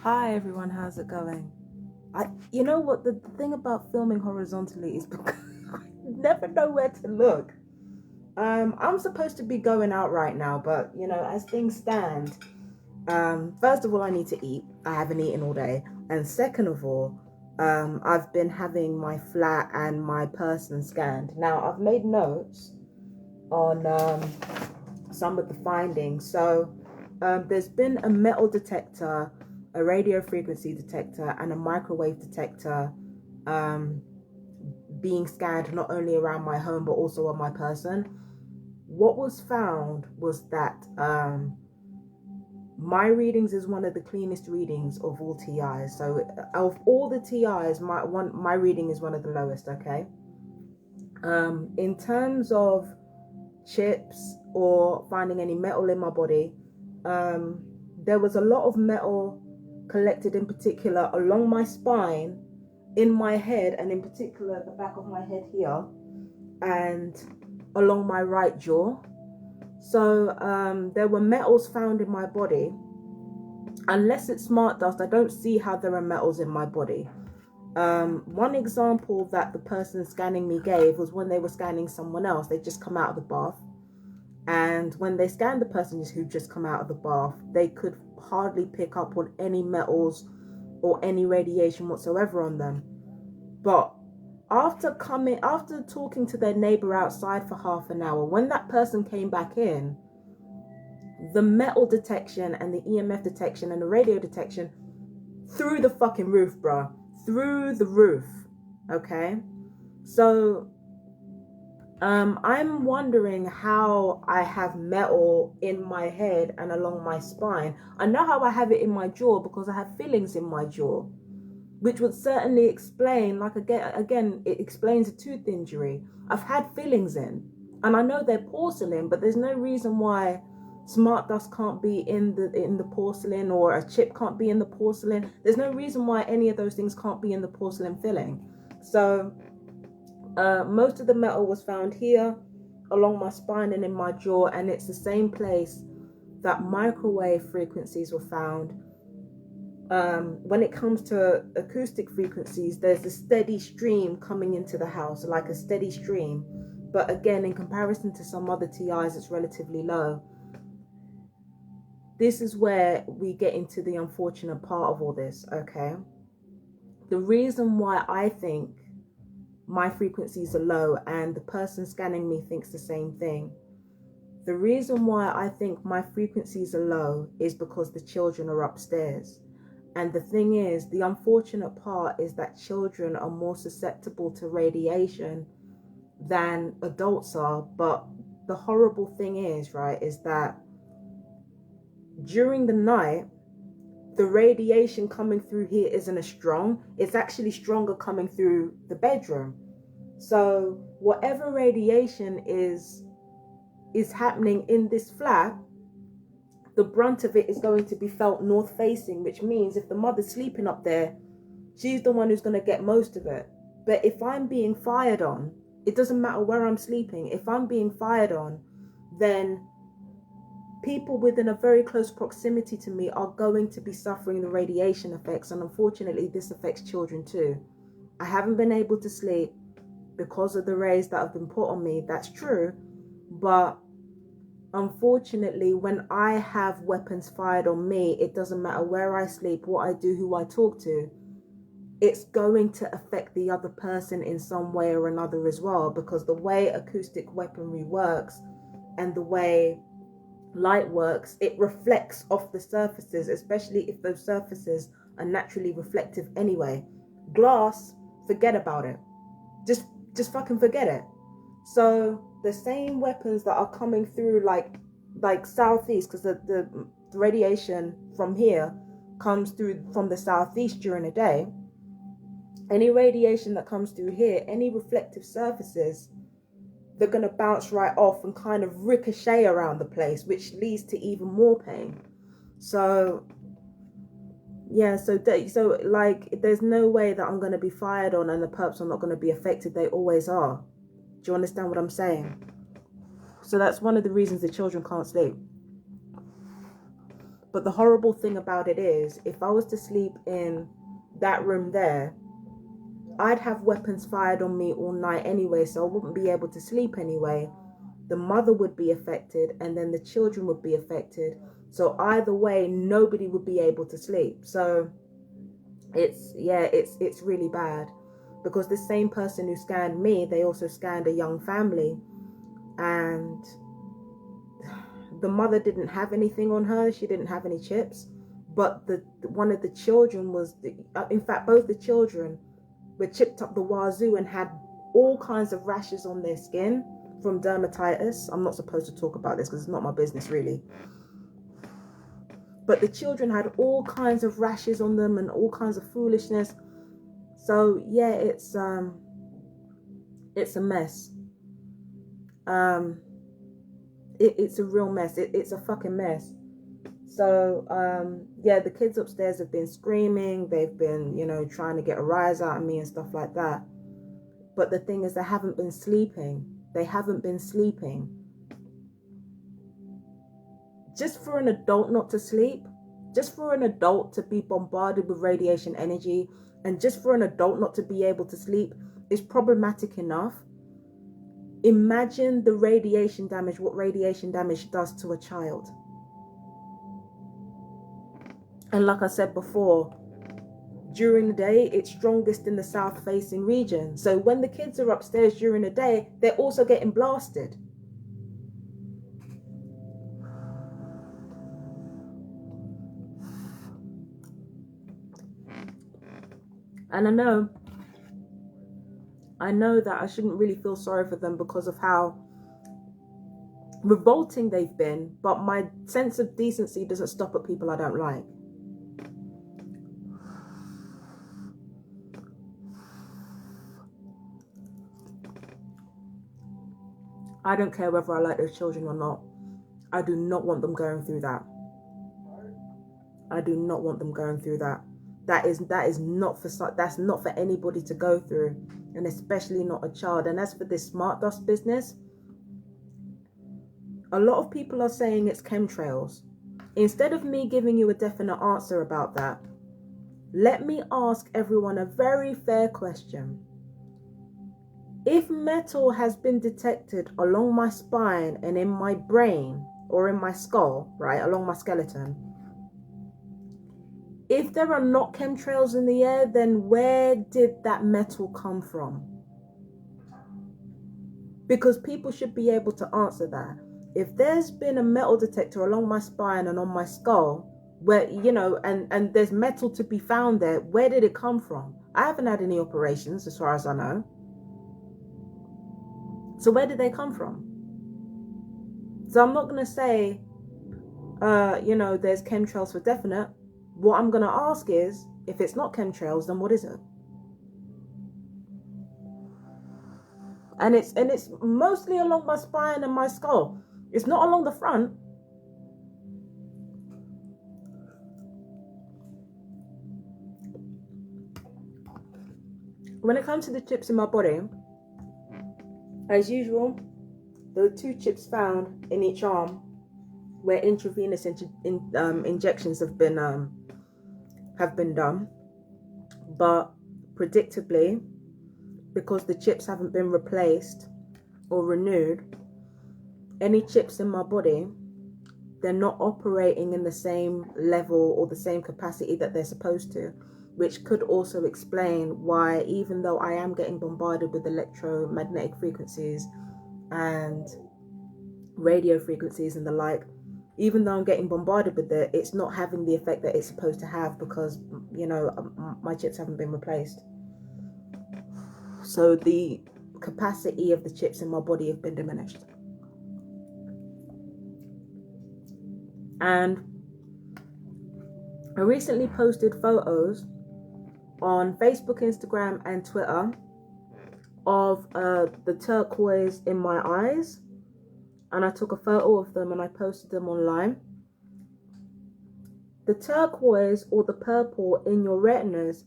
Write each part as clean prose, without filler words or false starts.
Hi everyone, how's it going? You know what, the thing about filming horizontally is because I never know where to look. I'm supposed to be going out right now, but as things stand, first of all, I need to eat. I haven't eaten all day, and second of all, I've been having my flat and my person scanned. Now, I've made notes on some of the findings. So there's been a metal detector, a radio frequency detector, and a microwave detector being scanned not only around my home but also on my person. What was found was that my readings is one of the cleanest readings of all TIs. So of all the TIs, my reading is one of the lowest. Okay. In terms of chips or finding any metal in my body, there was a lot of metal collected, in particular along my spine, in my head, and in particular the back of my head here and along my right jaw. So there were metals found in my body. Unless it's smart dust, I don't see how there are metals in my body. One example that the person scanning me gave was when they were scanning someone else. They just come out of the bath, and when they scanned the person who just come out of the bath, they could hardly pick up on any metals or any radiation whatsoever on them. But after talking to their neighbor outside for half an hour, when that person came back in, the metal detection and the EMF detection and the radio detection through the fucking roof, bruh. Through the roof. Okay? So I'm wondering how I have metal in my head and along my spine. I know how I have it in my jaw because I have fillings in my jaw, which would certainly explain, like again, it explains a tooth injury. I've had fillings in, and I know they're porcelain, but there's no reason why smart dust can't be in the porcelain, or a chip can't be in the porcelain. There's no reason why any of those things can't be in the porcelain filling. So most of the metal was found here along my spine and in my jaw, and it's the same place that microwave frequencies were found. When it comes to acoustic frequencies, there's a steady stream coming into the house, like a steady stream. But again, in comparison to some other TIs, it's relatively low. This is where we get into the unfortunate part of all this, okay? The reason why I think my frequencies are low and the person scanning me thinks the same thing. The reason why I think my frequencies are low is because the children are upstairs. And the thing is, the unfortunate part is that children are more susceptible to radiation than adults are. But the horrible thing is, right, is that during the night, the radiation coming through here isn't as strong. It's actually stronger coming through the bedroom. So whatever radiation is happening in this flat, the brunt of it is going to be felt north facing, which means if the mother's sleeping up there, she's the one who's going to get most of it. But if I'm being fired on, it doesn't matter where I'm sleeping. If I'm being fired on, then people within a very close proximity to me are going to be suffering the radiation effects. And unfortunately, this affects children too. I haven't been able to sleep because of the rays that have been put on me. That's true. But unfortunately, when I have weapons fired on me, it doesn't matter where I sleep, what I do, who I talk to, it's going to affect the other person in some way or another as well, because the way acoustic weaponry works and the way light works, it reflects off the surfaces, especially if those surfaces are naturally reflective anyway. Glass, forget about it. Just fucking forget it. So the same weapons that are coming through like southeast, because the radiation from here comes through from the southeast during the day. Any radiation that comes through here, any reflective surfaces, they're going to bounce right off and kind of ricochet around the place, which leads to even more pain. So yeah, so like there's no way that I'm going to be fired on and the perps are not going to be affected. They always are. Do you understand what I'm saying? So that's one of the reasons the children can't sleep. But the horrible thing about it is, if I was to sleep in that room there, I'd have weapons fired on me all night anyway, so I wouldn't be able to sleep anyway. The mother would be affected, and then the children would be affected. So either way, nobody would be able to sleep. So it's really bad, because the same person who scanned me, they also scanned a young family, and the mother didn't have anything on her. She didn't have any chips, but one of the children was, in fact, both the children were chipped up the wazoo and had all kinds of rashes on their skin from dermatitis. I'm not supposed to talk about this because it's not my business really. But the children had all kinds of rashes on them and all kinds of foolishness. So yeah, it's a mess. It's a real mess. It's a fucking mess. So yeah, the kids upstairs have been screaming. They've been, trying to get a rise out of me and stuff like that. But the thing is, they haven't been sleeping. They haven't been sleeping. Just for an adult not to sleep, just for an adult to be bombarded with radiation energy, and just for an adult not to be able to sleep is problematic enough. Imagine the radiation damage, what radiation damage does to a child. And like I said before, during the day, it's strongest in the south-facing region. So when the kids are upstairs during the day, they're also getting blasted. And I know that I shouldn't really feel sorry for them because of how revolting they've been, but my sense of decency doesn't stop at people I don't like. I don't care whether I like those children or not. I do not want them going through that. I do not want them going through that. That's not for anybody to go through, and especially not a child. And as for this smart dust business, a lot of people are saying it's chemtrails. Instead of me giving you a definite answer about that, let me ask everyone a very fair question. If metal has been detected along my spine and in my brain or in my skull, right, along my skeleton, if there are not chemtrails in the air, then where did that metal come from? Because people should be able to answer that. If there's been a metal detector along my spine and on my skull, where, and there's metal to be found there, where did it come from? I haven't had any operations as far as I know. So where did they come from? So I'm not going to say, there's chemtrails for definite. What I'm going to ask is, if it's not chemtrails, then what is it? And it's mostly along my spine and my skull. It's not along the front. When it comes to the chips in my body, as usual, there are 2 chips found in each arm where intravenous injections have been done. But predictably, because the chips haven't been replaced or renewed, any chips in my body, they're not operating in the same level or the same capacity that they're supposed to, which could also explain why, even though I am getting bombarded with electromagnetic frequencies and radio frequencies and the like, even though I'm getting bombarded with it, it's not having the effect that it's supposed to have because, my chips haven't been replaced. So the capacity of the chips in my body have been diminished. And I recently posted photos on Facebook, Instagram, and Twitter of the turquoise in my eyes. And I took a photo of them and I posted them online. The turquoise or the purple in your retinas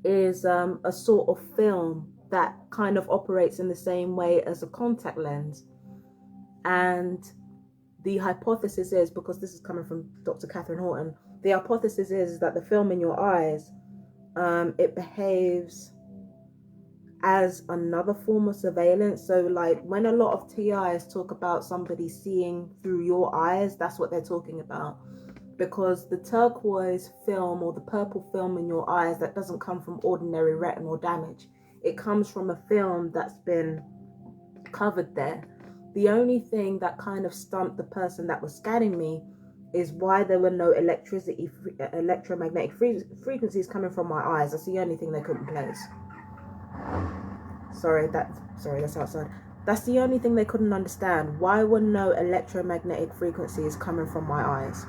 is a sort of film that kind of operates in the same way as a contact lens. And the hypothesis is, because this is coming from Dr. Catherine Horton, the hypothesis is that the film in your eyes, it behaves as another form of surveillance. So like when a lot of TIs talk about somebody seeing through your eyes, that's what they're talking about. Because the turquoise film or the purple film in your eyes, that doesn't come from ordinary retinal damage. It comes from a film that's been covered there. The only thing that kind of stumped the person that was scanning me is why there were no electromagnetic frequencies coming from my eyes. That's the only thing they couldn't place. Sorry, that's outside. That's the only thing they couldn't understand. Why were no electromagnetic frequencies coming from my eyes?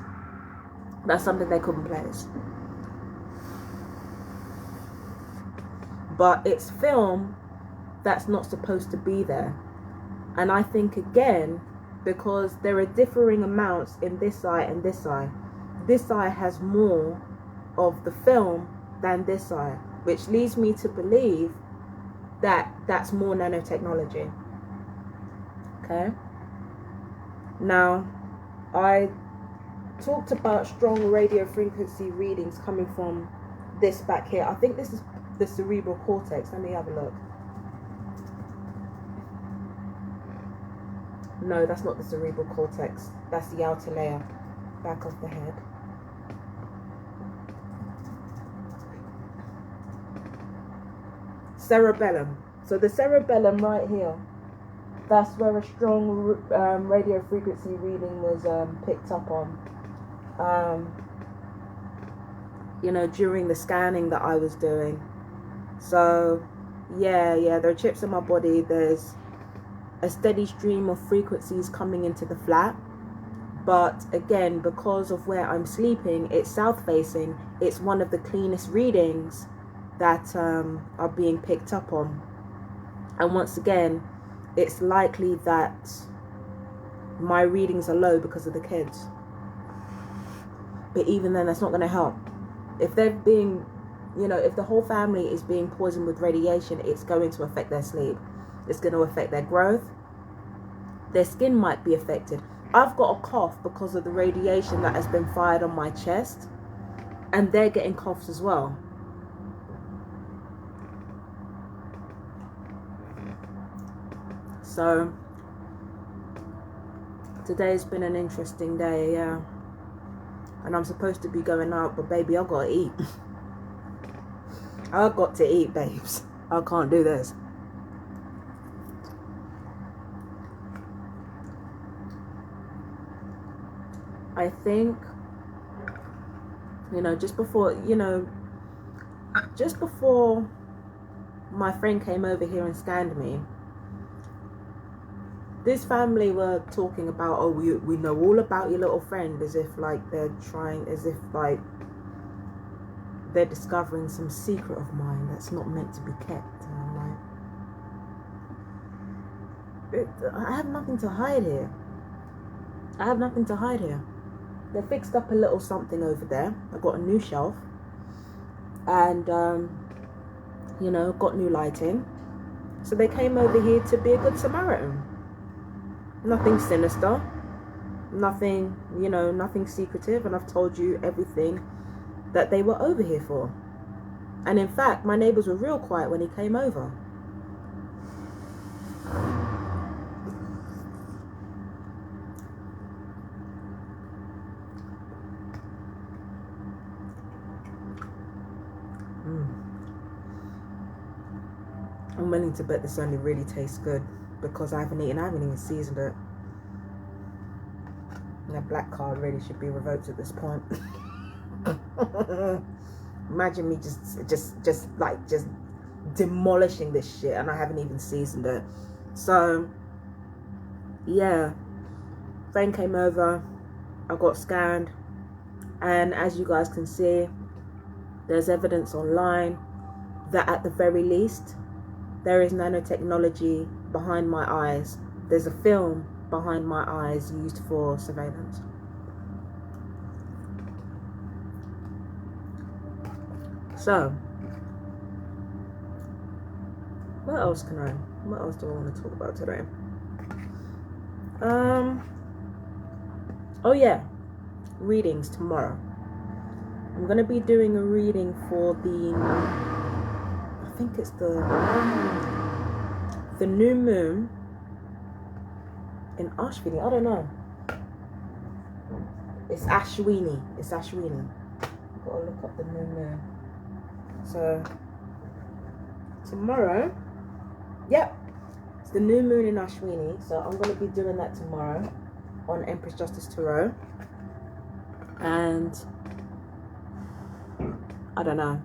That's something they couldn't place. But it's film that's not supposed to be there. And I think, again, because there are differing amounts in this eye and this eye. This eye has more of the film than this eye, which leads me to believe that that's more nanotechnology. Okay. Now, I talked about strong radio frequency readings coming from this back here. I think this is the cerebral cortex. Let me have a look. No, that's not the cerebral cortex. That's the outer layer, back of the head. Cerebellum. So the cerebellum right here, that's where a strong radio frequency reading was picked up on. During the scanning that I was doing. So yeah, there are chips in my body. There's a steady stream of frequencies coming into the flat, but again, because of where I'm sleeping, it's south facing. It's one of the cleanest readings that are being picked up on. And once again, it's likely that my readings are low because of the kids. But even then, that's not going to help. If they're being, if the whole family is being poisoned with radiation, it's going to affect their sleep. It's going to affect their growth. Their skin might be affected. I've got a cough because of the radiation that has been fired on my chest, and they're getting coughs as well. So today's been an interesting day, yeah. And I'm supposed to be going out, but baby, I've got to eat. I've got to eat, babes. I can't do this. I think, just before my friend came over here and scanned me, this family were talking about, oh, we know all about your little friend, as if like they're discovering some secret of mine that's not meant to be kept. And I'm like, I have nothing to hide here. They fixed up a little something over there. I got a new shelf, and got new lighting. So they came over here to be a good Samaritan. Nothing sinister, nothing secretive, and I've told you everything that they were over here for. And in fact, my neighbors were real quiet when he came over. I'm willing to bet this only really tastes good because I haven't even seasoned it. And that black card really should be revoked at this point. Imagine me just demolishing this shit and I haven't even seasoned it. So yeah, friend came over, I got scanned, and as you guys can see, there's evidence online that at the very least there is nanotechnology behind my eyes. There's a film behind my eyes used for surveillance. So, what else do I want to talk about today? Oh yeah, readings tomorrow. I'm going to be doing a reading for I think it's the new moon in Ashwini. I don't know. It's Ashwini. I've got to look up the new moon. So tomorrow, yep, it's the new moon in Ashwini. So I'm going to be doing that tomorrow on Empress Justice Tarot. And I don't know.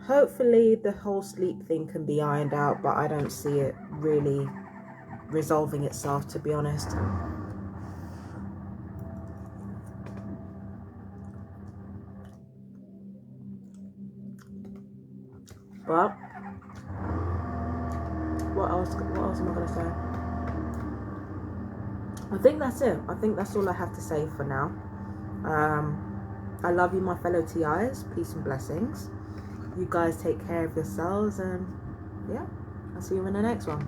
Hopefully the whole sleep thing can be ironed out, but I don't see it really resolving itself, to be honest. But what else am I going to say? I think that's it. I think that's all I have to say for now. I love you, my fellow TIs. Peace and blessings. You guys take care of yourselves, and yeah, I'll see you in the next one.